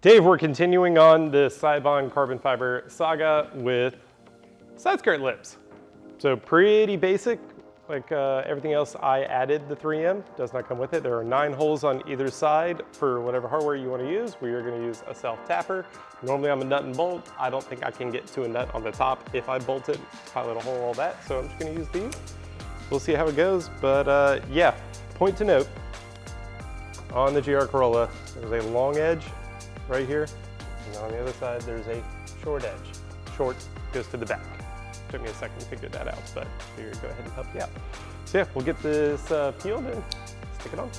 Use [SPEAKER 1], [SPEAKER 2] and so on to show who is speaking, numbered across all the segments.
[SPEAKER 1] Dave, we're continuing on the Seibon carbon fiber saga with side skirt lips. So pretty basic, like everything else I added the 3M, does not come with it. There are 9 holes on either side for whatever hardware you want to use. We are going to use a self tapper. Normally I'm a nut and bolt. I don't think I can get to a nut on the top if I bolt it, pilot a hole, all that. So I'm just going to use these. We'll see how it goes. But yeah, point to note, on the GR Corolla, there's a long edge right here, and on the other side there's a short edge. Short goes to the back. Took me a second to figure that out, but I figured I'd go ahead and help you out. So yeah, we'll get this peeled and stick it on.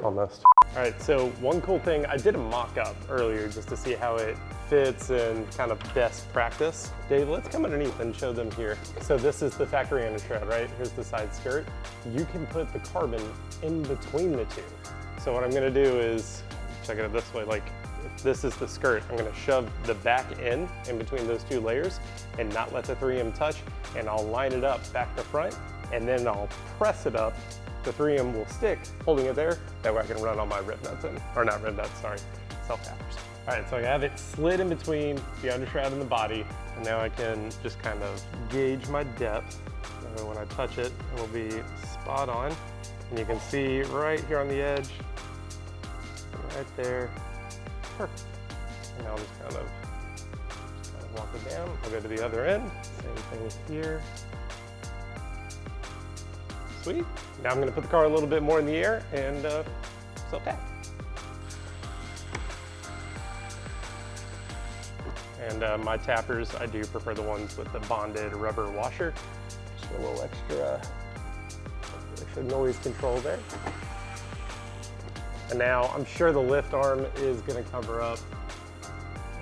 [SPEAKER 1] Almost. All right, so one cool thing, I did a mock-up earlier just to see how it fits and kind of best practice. Dave, let's come underneath and show them here. So this is the factory undershroud, right? Here's the side skirt. You can put the carbon in between the two. So what I'm gonna do is, check it out this way, like if this is the skirt, I'm gonna shove the back end in between those 2 layers and not let the 3M touch, and I'll line it up back to front, and then I'll press it up. The 3M will stick, holding it there. That way I can run all my rib nuts in, or not rib nuts, sorry, self tappers. All right, so I have it slid in between the undershroud and the body, and now I can just kind of gauge my depth. So when I touch it, it will be spot on. And you can see right here on the edge, right there, perfect. And now I'll just kind of walk it down. I'll go to the other end, same thing here. Sweet. Now I'm gonna put the car a little bit more in the air and self-tap. And my tappers, I do prefer the ones with the bonded rubber washer. Just a little extra noise control there. And now I'm sure the lift arm is gonna cover up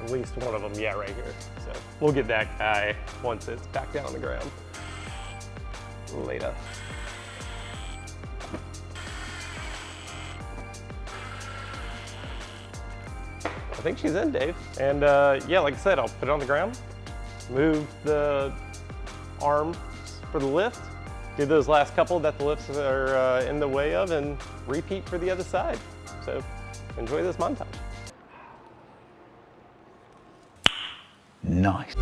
[SPEAKER 1] at least one of them. Yeah, right here. So we'll get that guy once it's back down on the ground later. I think she's in, Dave. And yeah, like I said, I'll put it on the ground, move the arms for the lift, do those last couple that the lifts are in the way of, and repeat for the other side. So enjoy this montage.
[SPEAKER 2] Nice.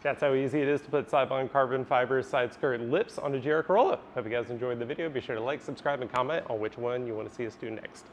[SPEAKER 1] That's how easy it is to put Seibon carbon fiber side skirt lips on a GR Corolla. Hope you guys enjoyed the video. Be sure to like, subscribe, and comment on which one you want to see us do next.